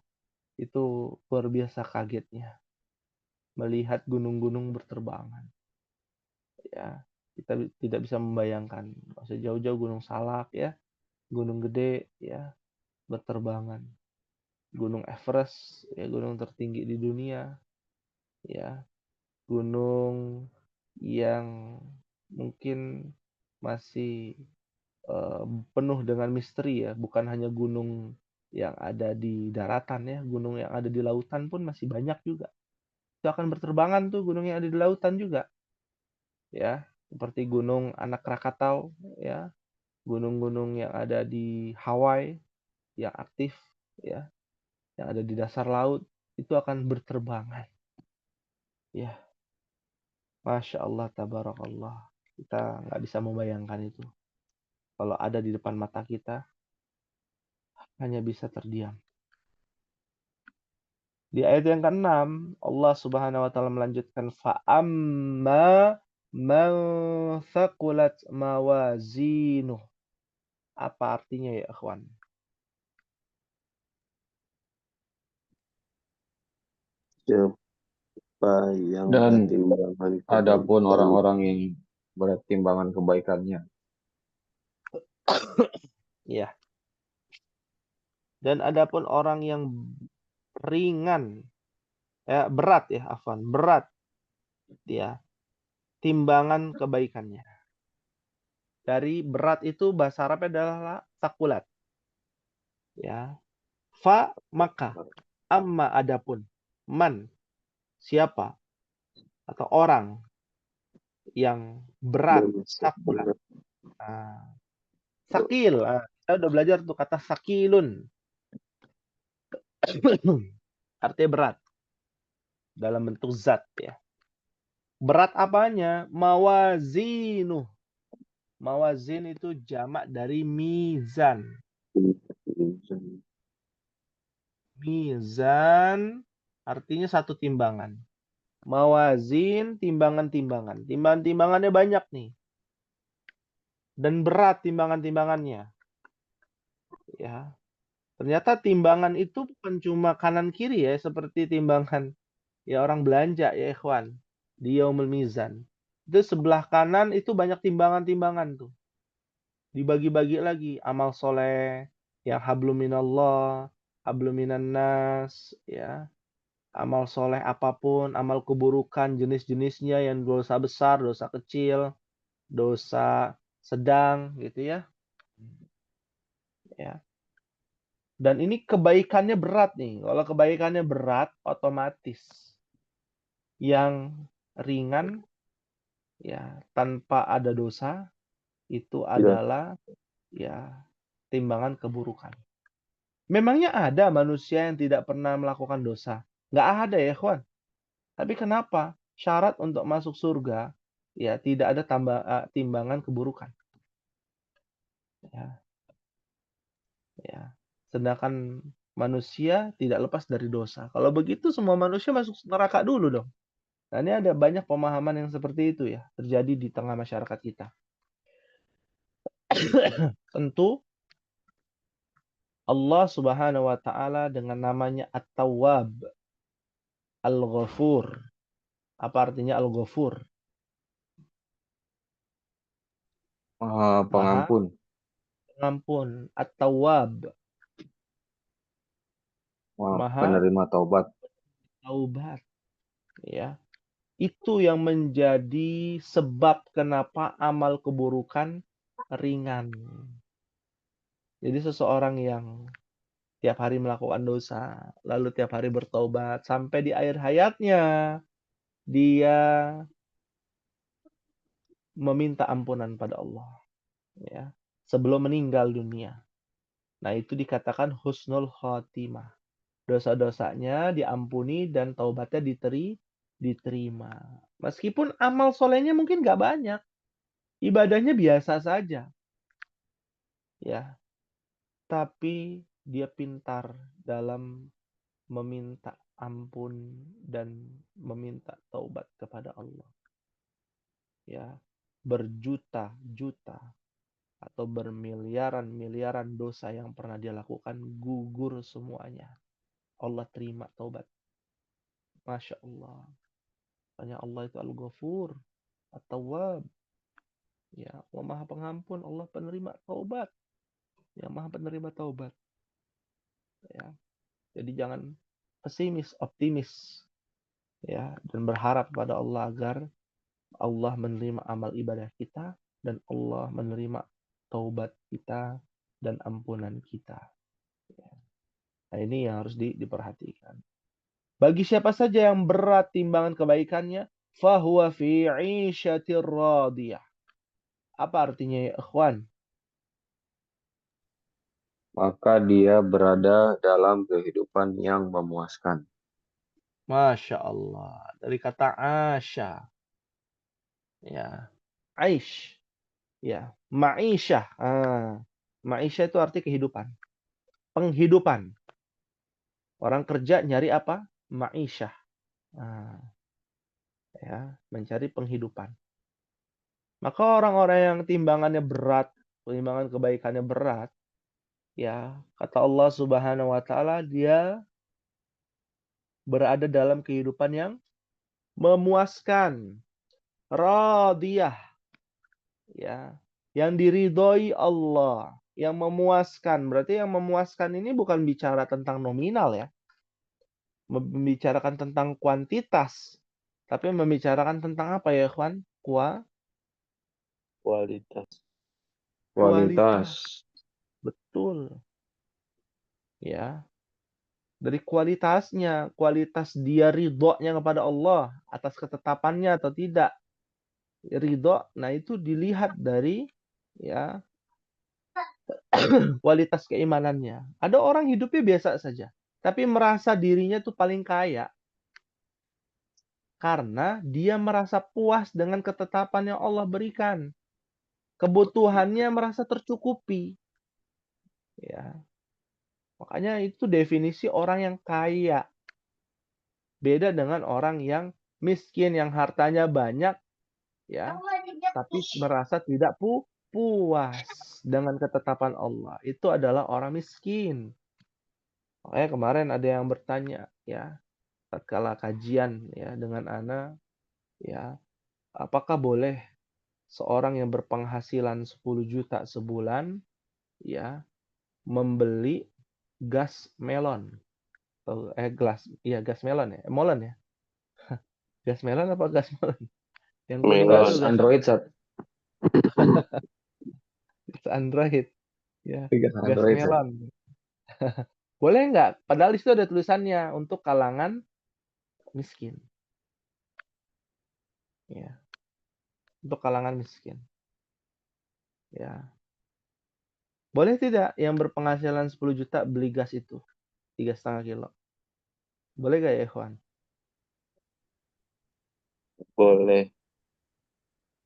itu luar biasa kagetnya melihat gunung-gunung berterbangan. Ya, kita tidak bisa membayangkan. Nggak usah jauh-jauh Gunung Salak ya, Gunung Gede ya berterbangan. Gunung Everest ya gunung tertinggi di dunia ya, gunung yang mungkin masih penuh dengan misteri ya, bukan hanya gunung yang ada di daratan ya, gunung yang ada di lautan pun masih banyak juga. Itu akan berterbangan tuh gunung yang ada di lautan juga. Ya, seperti gunung Anak Krakatau ya, gunung-gunung yang ada di Hawaii yang aktif ya, yang ada di dasar laut itu akan berterbangan. Ya, Masya Allah, tabarakallah. Kita nggak bisa membayangkan itu. Kalau ada di depan mata kita, hanya bisa terdiam. Di ayat yang ke-6, Allah Subhanahu wa taala melanjutkan fa'amma man thaqulat mawazinuh. Apa artinya ya, ikhwan? Siapa yang Dan bertimbangan adapun kebaikan, orang-orang yang berat timbangan kebaikannya. Ya. Dan adapun orang yang ringan, berat ya, afwan, berat ya, timbangan kebaikannya. Dari berat itu bahasa Arabnya adalah takulat. Ya. Fa maka, amma adapun, man siapa atau orang yang berat, dan takulat. Sakil, kita udah belajar tuh kata sakilun. Artinya berat dalam bentuk zat ya. Berat apanya? Mawazinu. Mawazin itu jamak dari mizan. Mizan artinya satu timbangan. Mawazin, timbangan-timbangan. Timbangan-timbangannya banyak nih. Dan berat timbangan-timbangannya. Ya. Ternyata timbangan itu bukan cuma kanan kiri ya, seperti timbangan ya orang belanja ya ikhwan. Di Yaumul Mizan. Itu sebelah kanan itu banyak timbangan-timbangan tuh. Dibagi-bagi lagi amal soleh, yang hablum minallah, hablum minan nas, ya. Amal soleh apapun, amal keburukan jenis-jenisnya yang dosa besar, dosa kecil, dosa sedang gitu ya. Ya. Dan ini kebaikannya berat nih. Kalau kebaikannya berat, otomatis yang ringan ya tanpa ada dosa itu adalah ya timbangan keburukan. Memangnya ada manusia yang tidak pernah melakukan dosa? Nggak ada ya, kawan. Tapi kenapa syarat untuk masuk surga ya tidak ada timbangan keburukan? Ya, ya. Sedangkan manusia tidak lepas dari dosa. Kalau begitu semua manusia masuk neraka dulu dong. Nah, ini ada banyak pemahaman yang seperti itu ya, terjadi di tengah masyarakat kita. Tentu Allah Subhanahu wa taala dengan namanya At-Tawwab, Al-Ghafur. Apa artinya Al-Ghafur? Maha Maha Pengampun. Pengampun. At-Tawwab, Maha Maha Penerima Taubat. Taubat, ya. Itu yang menjadi sebab kenapa amal keburukan ringan. Jadi seseorang yang tiap hari melakukan dosa, lalu tiap hari bertaubat, sampai di akhir hayatnya dia meminta ampunan pada Allah, ya, sebelum meninggal dunia. Nah, itu dikatakan husnul khotimah. Dosa-dosanya diampuni dan taubatnya diterima. Meskipun amal solehnya mungkin nggak banyak, ibadahnya biasa saja, ya, tapi dia pintar dalam meminta ampun dan meminta taubat kepada Allah. Ya, berjuta-juta atau bermiliaran-miliaran dosa yang pernah dia lakukan gugur semuanya. Allah terima taubat. Masya Allah. Hanya Allah itu Al-Ghafur, At-Tawwab. Ya, Allah Maha Pengampun, Allah penerima taubat. Ya, Maha penerima taubat. Ya. Jadi jangan pesimis, optimis. Ya, dan berharap pada Allah agar Allah menerima amal ibadah kita dan Allah menerima taubat kita dan ampunan kita. Nah, ini yang harus diperhatikan. Bagi siapa saja yang berat timbangan kebaikannya, fahuwa fi 'isyatir radiyah. Apa artinya ya, ikhwan? Maka dia berada dalam kehidupan yang memuaskan. Masya Allah. Dari kata asya. Ya. Aish. Ya. Ma'isyah. Ma'isyah itu arti kehidupan. Penghidupan. Orang kerja nyari apa? Ma'isyah. Ya, mencari penghidupan. Maka orang-orang yang timbangannya berat, timbangan kebaikannya berat, ya, kata Allah Subhanahu wa taala, dia berada dalam kehidupan yang memuaskan, radiyah, ya, yang diridhoi Allah, yang memuaskan. Berarti yang memuaskan ini bukan bicara tentang nominal ya, membicarakan tentang kuantitas, tapi membicarakan tentang apa ya, Ikhwan? Kualitas. Kualitas. Kualitas. Betul. Ya, dari kualitasnya, kualitas dia ridhonya kepada Allah atas ketetapannya atau tidak ridho. Nah, itu dilihat dari ya kualitas keimanannya. Ada orang hidupnya biasa saja, tapi merasa dirinya tuh paling kaya karena dia merasa puas dengan ketetapan yang Allah berikan. Kebutuhannya merasa tercukupi. Ya, makanya itu definisi orang yang kaya. Beda dengan orang yang miskin, yang hartanya banyak, ya, tapi merasa tidak puas dengan ketetapan Allah. Itu adalah orang miskin. Makanya kemarin ada yang bertanya, ya, tatkala kajian ya dengan Ana, ya, apakah boleh seorang yang berpenghasilan 10 juta sebulan, ya, membeli gas melon? Gas melon ya, molon ya. Gas melon apa gas melon? Yang kuning itu Gas Melon. gas Android, Sat. Android, ya, Gas gas Android, Sat. melon. Boleh nggak? Padahal di situ ada tulisannya untuk kalangan miskin. Ya, untuk kalangan miskin. Ya. Boleh tidak yang berpenghasilan 10 juta beli gas itu? 3,5 kilo. Boleh nggak ya, Ikhwan? Boleh.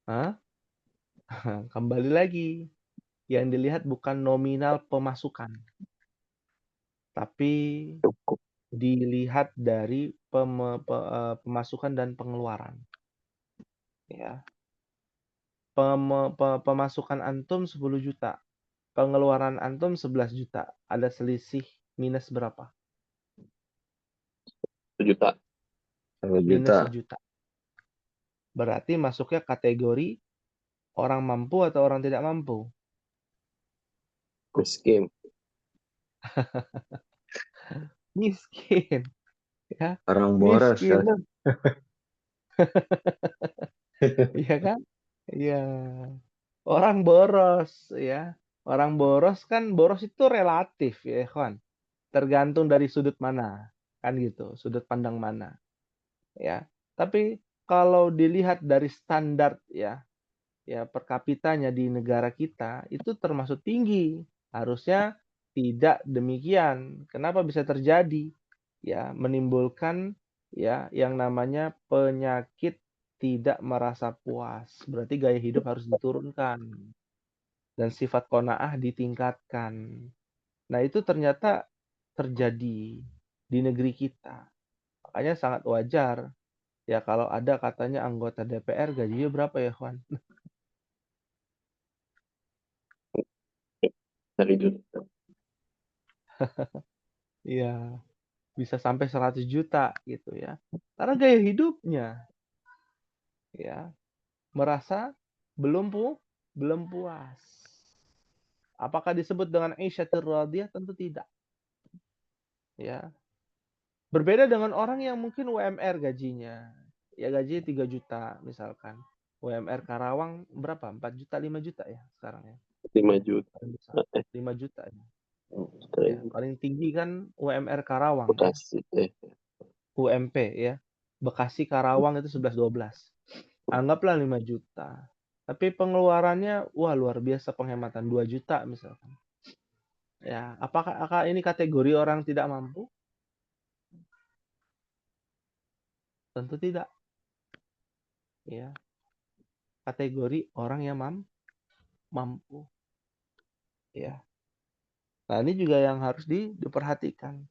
Hah? Kembali lagi. Yang dilihat bukan nominal pemasukan. Tapi Cukup. dilihat dari pemasukan dan pengeluaran. Ya. Pemasukan antum 10 juta, pengeluaran antum 11 juta. Ada selisih minus berapa? 1 juta. 1 Minus juta. 1 juta. Berarti masuknya kategori orang mampu atau orang tidak mampu? Miskin. Miskin. Ya, Orang boros miskin. kan. Iya kan? Iya. Orang boros ya. Orang boros kan, boros itu relatif ya, kawan. Tergantung dari sudut mana. Kan gitu, sudut pandang mana. Ya. Tapi kalau dilihat dari standar ya per kapitanya di negara kita itu termasuk tinggi. Harusnya tidak demikian. Kenapa bisa terjadi? Ya, menimbulkan ya yang namanya penyakit tidak merasa puas. Berarti gaya hidup harus diturunkan dan sifat qanaah ditingkatkan. Nah, itu ternyata terjadi di negeri kita. Makanya sangat wajar ya kalau ada katanya anggota DPR gajinya berapa ya, Juan? 1 juta. Iya, bisa sampai 100 juta gitu ya. Karena gaya hidupnya ya merasa belum puas. Apakah disebut dengan Aisyatul Radiyah? Tentu tidak. Ya. Berbeda dengan orang yang mungkin UMR gajinya. Ya gaji 3 juta misalkan. UMR Karawang berapa? 4 juta, 5 juta ya sekarang ya. 5 juta. Paling besar. 5 juta ya. Ya, Sering. paling tinggi kan UMR Karawang ya. Bekasi. UMP ya. Bekasi Karawang itu 11-12. Anggaplah 5 juta. Tapi pengeluarannya wah luar biasa, penghematan 2 juta misalkan. Ya, apakah ini kategori orang tidak mampu? Tentu tidak. Ya, kategori orang yang mampu. Ya. Nah, ini juga yang harus diperhatikan.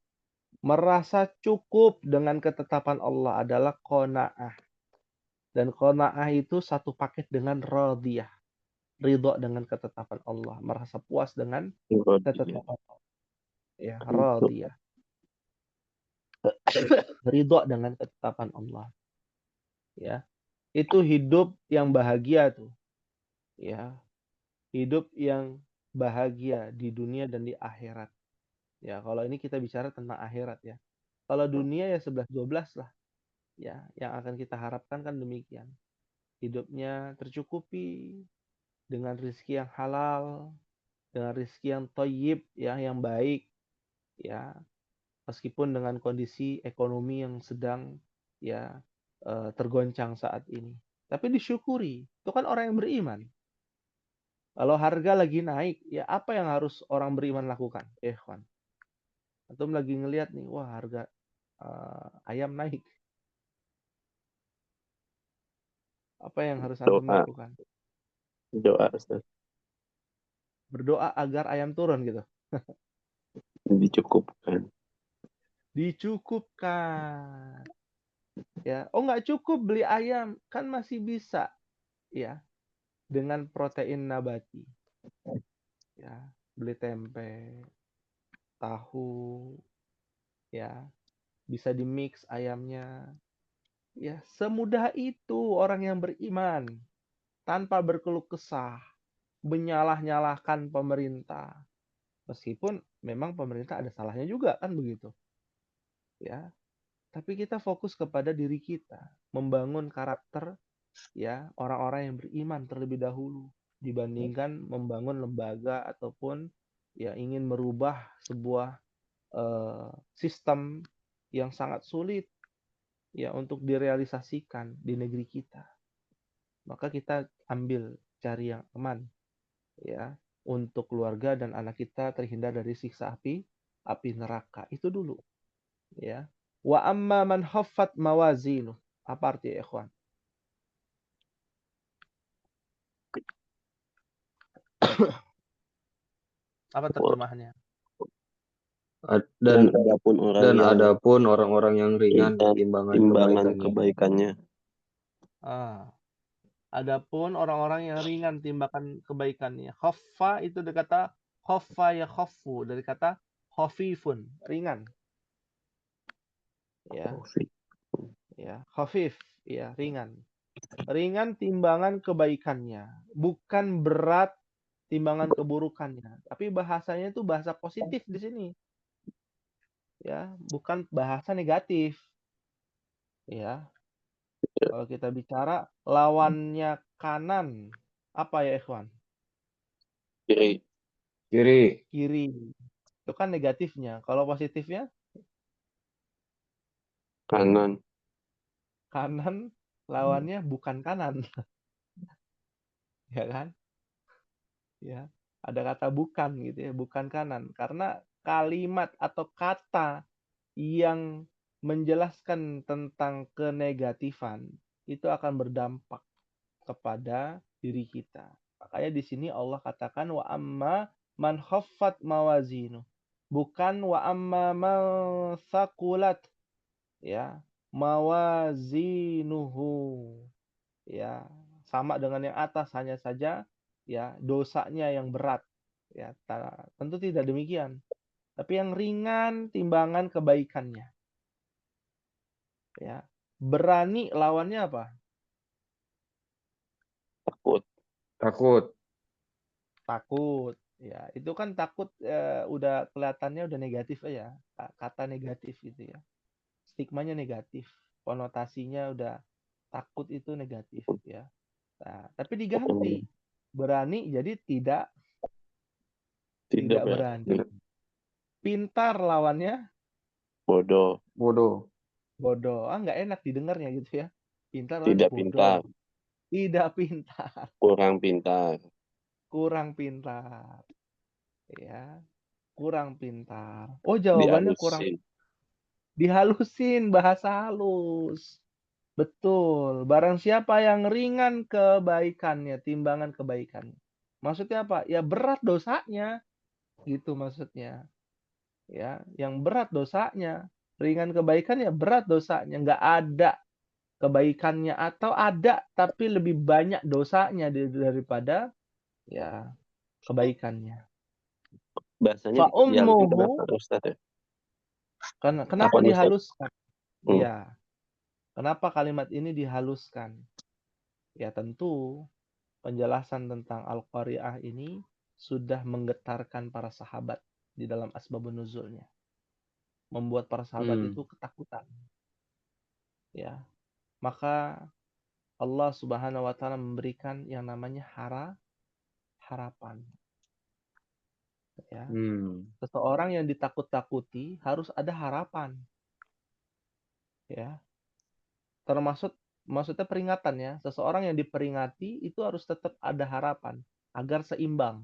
Merasa cukup dengan ketetapan Allah adalah qanaah. Dan qanaah itu satu paket dengan radiyah. Ridho dengan ketetapan Allah. Merasa puas dengan ketetapan Allah. Ya, radiyah. Ridho dengan ketetapan Allah. Ya. Itu hidup yang bahagia tuh. Ya. Hidup yang bahagia di dunia dan di akhirat. Ya, kalau ini kita bicara tentang akhirat ya. Kalau dunia ya 11-12 lah. Ya, yang akan kita harapkan kan demikian. Hidupnya tercukupi dengan rezeki yang halal, dengan rezeki yang thayyib ya, yang baik ya. Meskipun dengan kondisi ekonomi yang sedang ya tergoncang saat ini. Tapi disyukuri. Itu kan orang yang beriman. Kalau harga lagi naik, ya apa yang harus orang beriman lakukan? Kawan. Antum lagi ngelihat nih, wah harga ayam naik. Apa yang harus antum Doa. lakukan? Doa, Ustaz. Berdoa agar ayam turun gitu. Dicukupkan. Dicukupkan. Ya, oh nggak cukup beli ayam, kan masih bisa ya dengan protein nabati. Ya, beli tempe, tahu, ya, bisa dimix ayamnya. Ya, semudah itu orang yang beriman tanpa berkeluh kesah, menyalah-nyalahkan pemerintah. Meskipun memang pemerintah ada salahnya juga kan begitu. Ya, tapi kita fokus kepada diri kita, membangun karakter ya orang-orang yang beriman terlebih dahulu dibandingkan membangun lembaga ataupun ya ingin merubah sebuah sistem yang sangat sulit ya untuk direalisasikan di negeri kita. Maka kita ambil cari yang aman ya untuk keluarga dan anak kita terhindar dari siksa api neraka. Itu dulu ya. Wa amma man khaffat mawazinu. Apa artinya, ikhwan? Apa terjemahannya? Dan adapun orang-orang yang ringan timbangan kebaikannya. Adapun orang-orang yang ringan timbangan kebaikannya. Khaffa itu dari kata khaffa ya khaffu, dari kata khafifun, ringan. Ya, khafif, ya, ringan. Ringan timbangan kebaikannya, bukan berat timbangan keburukannya. Tapi bahasanya itu bahasa positif di sini. Ya, bukan bahasa negatif. Ya. Kalau kita bicara lawannya kanan, apa ya ikhwan? Kiri. Kiri. Itu kan negatifnya. Kalau positifnya? Kanan. Kanan lawannya bukan kanan. Ya kan? Ya. Ada kata bukan gitu ya, bukan kanan. Karena kalimat atau kata yang menjelaskan tentang kenegatifan itu akan berdampak kepada diri kita. Makanya di sini Allah katakan wa amma man khaffat mawazinu. Bukan wa amma man thaqulat, ya. Mawazinuhu. Ya, sama dengan yang atas, hanya saja ya dosanya yang berat. Ya, tentu tidak demikian. Tapi yang ringan timbangan kebaikannya. Ya. Berani lawannya apa? Takut. Ya, itu kan takut udah kelihatannya udah negatif aja. Kata negatif gitu ya. Stigmanya negatif. Konotasinya udah takut itu negatif ya. Nah, tapi diganti. Berani jadi tidak berani. Pintar lawannya Bodoh. bodoh. Nggak enak didengarnya gitu ya. Pintar Tidak lawannya bodoh. pintar. Tidak pintar. Kurang pintar. Kurang pintar. Ya, kurang pintar. Oh, jawabannya kurang dihalusin, bahasa halus. Betul. Barang siapa yang ringan kebaikannya, timbangan kebaikannya. Maksudnya apa? Ya berat dosanya. Gitu maksudnya. Ya, yang berat dosanya. Ringan kebaikannya, berat dosanya. Nggak ada kebaikannya, atau ada tapi lebih banyak dosanya daripada ya kebaikannya. Bahasanya Fa'ummuhu, kenapa Ustaz ya? kenapa dihaluskan? Iya. Kenapa kalimat ini dihaluskan? Ya tentu penjelasan tentang Al-Qari'ah ini sudah menggetarkan para sahabat di dalam asbabun nuzulnya. Membuat para sahabat itu ketakutan. Ya. Maka Allah Subhanahu wa taala memberikan yang namanya harapan. Ya. Seseorang yang ditakut-takuti harus ada harapan. Ya. Maksudnya peringatan ya. Seseorang yang diperingati itu harus tetap ada harapan agar seimbang.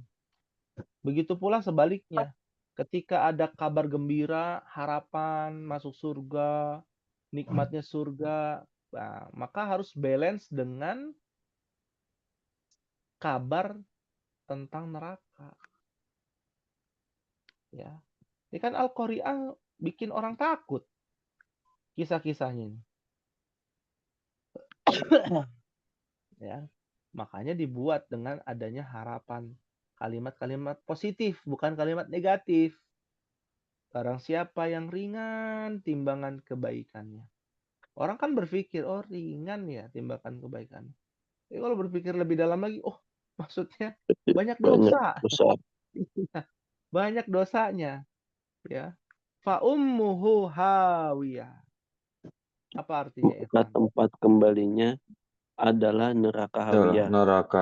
Begitu pula sebaliknya. Ketika ada kabar gembira, harapan, masuk surga, nikmatnya surga, nah, maka harus balance dengan kabar tentang neraka. Ya. Ini kan Al-Qari'ah bikin orang takut. Kisah-kisahnya ini. Ya. Makanya dibuat dengan adanya harapan. Kalimat-kalimat positif, bukan kalimat negatif. Barang siapa yang ringan timbangan kebaikannya. Orang kan berpikir, oh ringan ya timbangan kebaikan. Tapi kalau berpikir lebih dalam lagi, oh maksudnya banyak dosa. Banyak dosanya. Ya. Fa ummuhu hawiyah. Apa artinya itu? Tempat kembalinya adalah neraka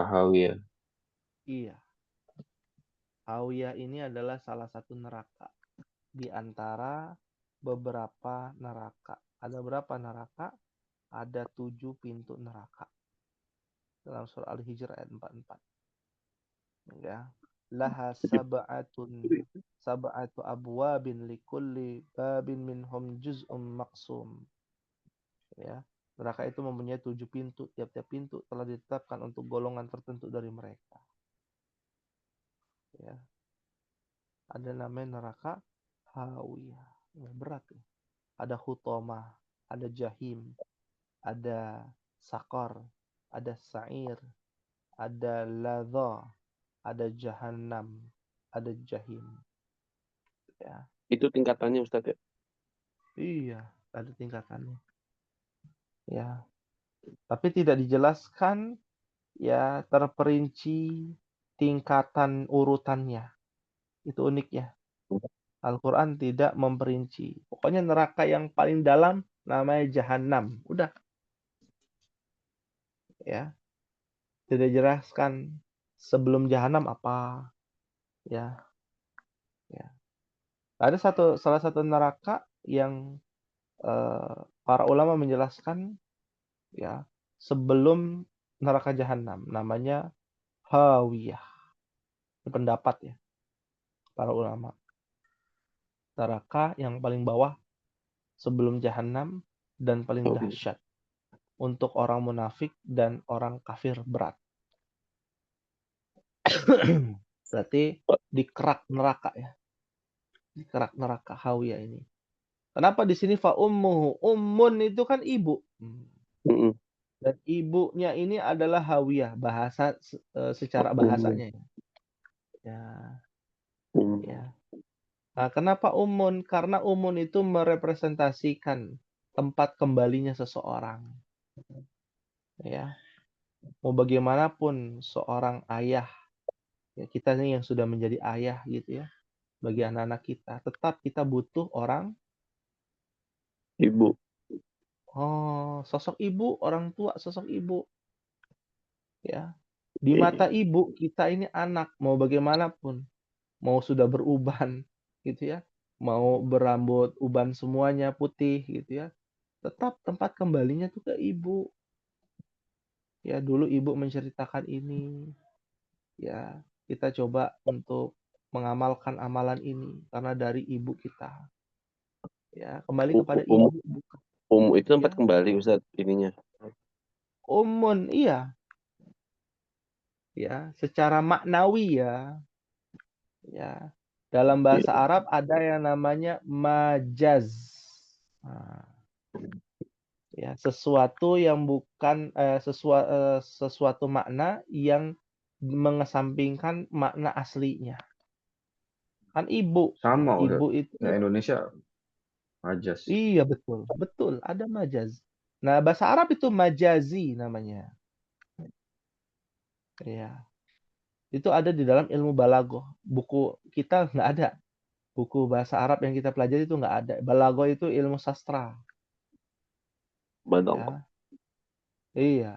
hawiyah. Iya. Hawiyah ini adalah salah satu neraka di antara beberapa neraka. Ada berapa neraka? Ada 7 pintu neraka. Dalam surah Al-Hijr ayat 44. Ya. Laha sab'atu abwabin likulli babin minhum juz'um maqsum. Ya. Neraka itu mempunyai 7 pintu. Tiap-tiap pintu telah ditetapkan untuk golongan tertentu dari mereka. Ya. Ada namanya neraka Hawiyah. Berat ya. Ada hutomah, ada jahim, ada sakor, ada sa'ir, ada ladha, ada jahannam, ada jahim. Ya, Itu tingkatannya Ustaz ya? iya, ada tingkatannya. Ya, tapi tidak dijelaskan ya terperinci tingkatan urutannya. Itu unik ya. Al-Quran tidak memperinci. Pokoknya neraka yang paling dalam namanya Jahannam. Udah ya. Tidak dijelaskan sebelum Jahannam apa. Ya, ya. Ada salah satu neraka yang para ulama menjelaskan ya sebelum neraka Jahannam. Namanya Hawiyah. Itu pendapat ya para ulama. Neraka yang paling bawah sebelum Jahannam dan paling dahsyat untuk orang munafik dan orang kafir berat. Berarti dikerak neraka ya. Dikerak neraka Hawiyah ini. Kenapa di sini fa ummuhu? Ummun itu kan ibu. Mm-mm. Dan ibunya ini adalah Hawiyah, bahasa secara bahasanya ya. Ya, Mm. ya. Nah, kenapa ummun? Karena ummun itu merepresentasikan tempat kembalinya seseorang. Ya. Mau bagaimanapun seorang ayah, ya kita nih yang sudah menjadi ayah gitu ya, bagi anak-anak kita, tetap kita butuh orang Ibu. sosok ibu, orang tua, sosok ibu. Ya. Di mata ibu kita ini anak, mau bagaimanapun, mau sudah beruban gitu ya, mau berambut uban semuanya putih gitu ya, tetap tempat kembalinya tuh ke ibu. Ya, dulu ibu menceritakan ini. Ya, kita coba untuk mengamalkan amalan ini karena dari ibu kita. Ya, kembali kepada Um, ibu bukan. itu tempat Ya, kembali Ustaz ininya. umun iya. Ya, secara maknawi ya. Ya. Dalam bahasa Arab ada yang namanya majaz. Nah, ya, sesuatu yang bukan sesuatu makna yang mengesampingkan makna aslinya. Kan ibu. Sama udah. Ibu itu Ya, Indonesia majas. iya betul, betul ada majaz. Nah, bahasa Arab itu majazi namanya. Ya. Itu ada di dalam ilmu balagoh. Buku kita nggak ada. Buku bahasa Arab yang kita pelajari itu nggak ada. Balagoh itu ilmu sastra. Badang. Ya. Iya.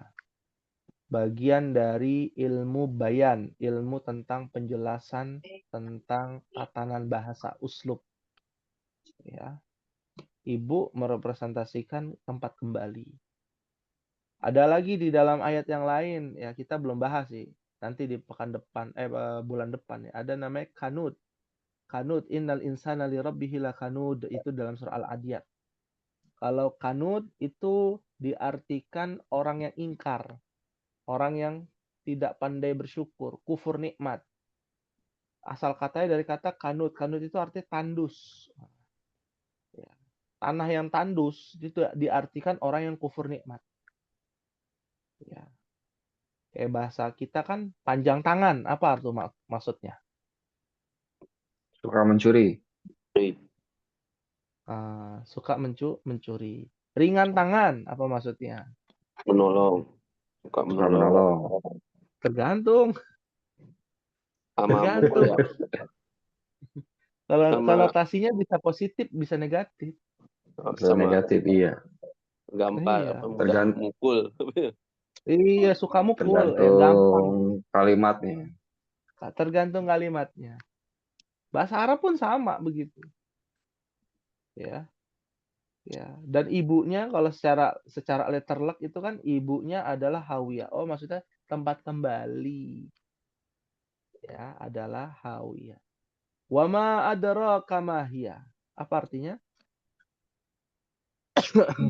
Bagian dari ilmu bayan, ilmu tentang penjelasan tentang tatanan bahasa uslub. Ya. Ibu merepresentasikan tempat kembali. Ada lagi di dalam ayat yang lain, ya kita belum bahas sih. Nanti di pekan depan, bulan depan ya. Ada namanya kanud. Kanud innal insana li rabbihi lakanud, itu dalam surah Al-Adiyat. Kalau kanud itu diartikan orang yang ingkar, orang yang tidak pandai bersyukur, kufur nikmat. Asal katanya dari kata kanud. Kanud itu artinya tandus. Ya. Tanah yang tandus itu diartikan orang yang kufur nikmat. Ya. Kayak bahasa kita kan panjang tangan. Apa arti maksudnya? Suka mencuri. Suka mencuri. Ringan tangan. Apa maksudnya? Menolong. Suka Suka menolong. menolong. Tergantung. Sama mukul ya. Kalau Sama konotasinya bisa positif, bisa negatif. Bisa sama negatif, iya. gampang apa Iya. mudah Tergantung mukul. Iya, suka mukul. Gampang. kalimatnya. Tergantung kalimatnya. Bahasa Arab pun sama begitu. Ya. Ya, dan ibunya kalau secara letterlek itu kan ibunya adalah Hawiyah. Oh, maksudnya tempat kembali. Ya, adalah Hawiyah. Wa ma adraka ma hiya. Apa artinya?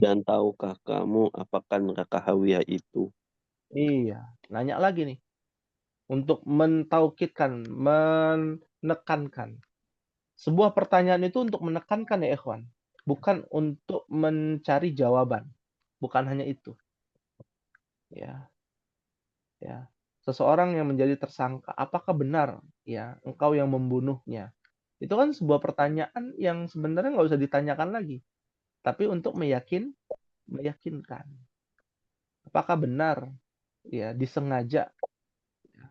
Dan tahukah kamu apakah neraka Hawiyah itu? Iya, nanya lagi nih. Untuk mentaukidkan, menekankan Sebuah pertanyaan itu untuk menekankan ya ikhwan, bukan untuk mencari jawaban. Bukan hanya itu. Ya, ya. Seseorang yang menjadi tersangka, apakah benar ya engkau yang membunuhnya? Itu kan sebuah pertanyaan yang sebenarnya nggak usah ditanyakan lagi, tapi untuk meyakinkan. Apakah benar ya disengaja ya,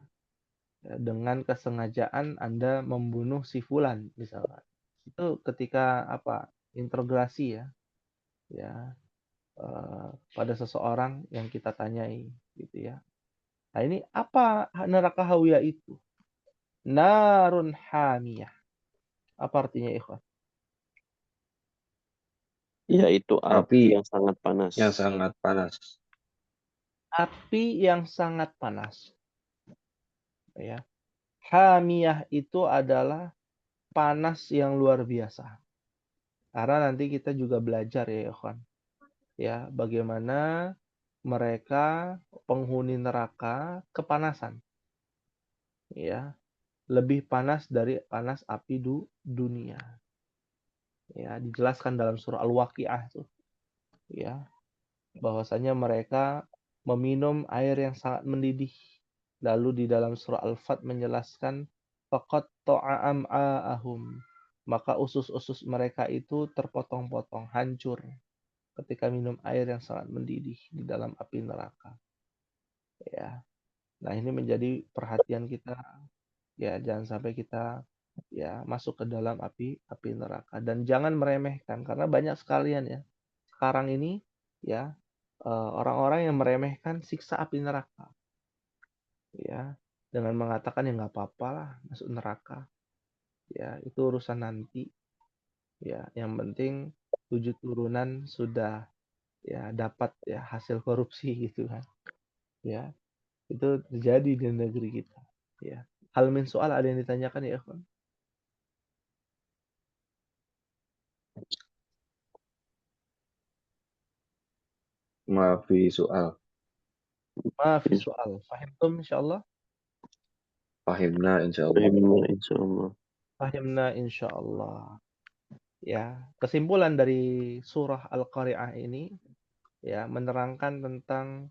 dengan kesengajaan Anda membunuh si fulan misalkan. Itu ketika apa? Interogasi ya. Ya, pada seseorang yang kita tanyai gitu ya. Nah, ini apa neraka hawiyah itu? Narun hamiyah. Apa artinya ikhwan? Yaitu Api api yang sangat panas. yang sangat panas. Api yang sangat panas. Ya. Hamiyah itu adalah panas yang luar biasa. Karena nanti kita juga belajar ya ikhwan. Ya, bagaimana mereka penghuni neraka kepanasan. Ya, lebih panas dari panas api dunia. Ya, dijelaskan dalam surah Al-Waqiah tuh. Ya, bahwasanya mereka meminum air yang sangat mendidih. Lalu di dalam surah Al-Fat menjelaskan faqatta'a am'a'ahum. Maka usus-usus mereka itu terpotong-potong, hancur ketika minum air yang sangat mendidih di dalam api neraka. Ya. Nah, ini menjadi perhatian kita ya, jangan sampai kita ya masuk ke dalam api neraka dan jangan meremehkan karena banyak sekalian ya sekarang ini ya orang-orang yang meremehkan siksa api neraka ya dengan mengatakan ya nggak apa-apa lah masuk neraka ya itu urusan nanti ya yang penting 7 turunan sudah ya dapat ya hasil korupsi gitu kan ya itu terjadi di negeri kita ya hal min soal ada yang ditanyakan ya ikhwan Maafi soal. ما في سؤال فهمتم إن شاء الله Fahimna insyaallah. Fahimna insyaallah. fahimna insyaallah ya kesimpulan dari surah Al-Qari'ah ini ya menerangkan tentang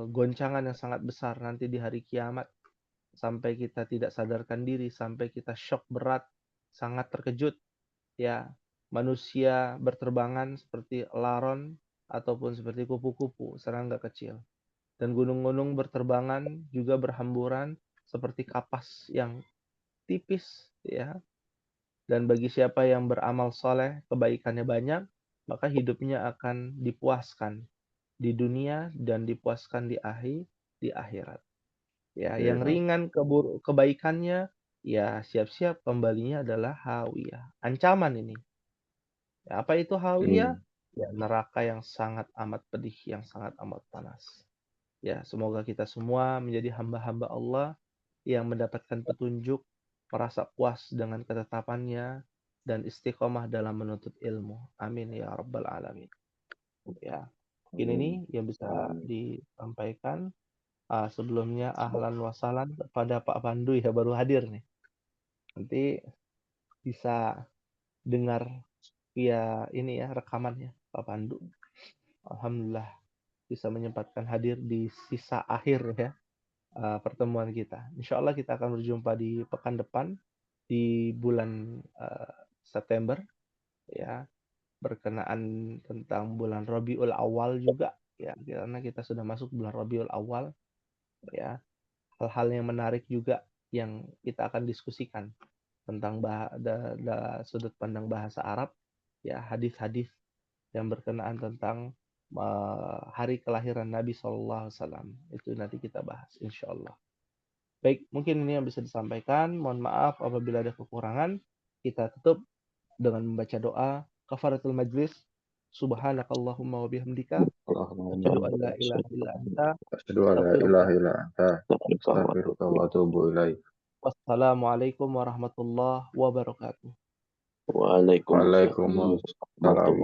goncangan yang sangat besar nanti di hari kiamat sampai kita tidak sadarkan diri sampai kita shock berat sangat terkejut ya manusia berterbangan seperti laron ataupun seperti kupu-kupu serangga kecil dan gunung-gunung berterbangan juga berhamburan seperti kapas yang tipis ya. Dan bagi siapa yang beramal soleh, kebaikannya banyak, maka hidupnya akan dipuaskan di dunia dan dipuaskan di akhirat. Ya, yang ringan kebaikannya, ya siap-siap kembalinya adalah hawiyah. Ancaman ini. Ya, apa itu hawiyah? Ya, neraka yang sangat amat pedih, yang sangat amat panas. Ya, semoga kita semua menjadi hamba-hamba Allah yang mendapatkan petunjuk, merasa puas dengan ketetapannya, dan istiqomah dalam menuntut ilmu. Amin ya rabbal alamin. Ya, ini yang bisa disampaikan. Sebelumnya ahlan wasalan kepada Pak Pandu ya baru hadir nih. Nanti bisa dengar via ini ya rekamannya Pak Pandu. Alhamdulillah bisa menyempatkan hadir di sisa akhir ya pertemuan kita. Insya Allah kita akan berjumpa di pekan depan di bulan September ya berkenaan tentang bulan Rabiul Awal juga ya karena kita sudah masuk bulan Rabiul Awal ya hal-hal yang menarik juga yang kita akan diskusikan tentang sudut pandang bahasa Arab ya hadis-hadis yang berkenaan tentang hari kelahiran Nabi SAW itu nanti kita bahas insya Allah. Baik, mungkin ini yang bisa disampaikan. Mohon maaf apabila ada kekurangan. Kita tutup dengan membaca doa kafaratul majlis. Subhanakallahumma wa bihamdika. Asyhadu an la ilaha illa anta. Asyhadu an la ilaha illa anta. Astaghfiruka wa atubu ilaik. Wassalamualaikum warahmatullahi wabarakatuh. Waalaikumsalam. Waalaikumsalam.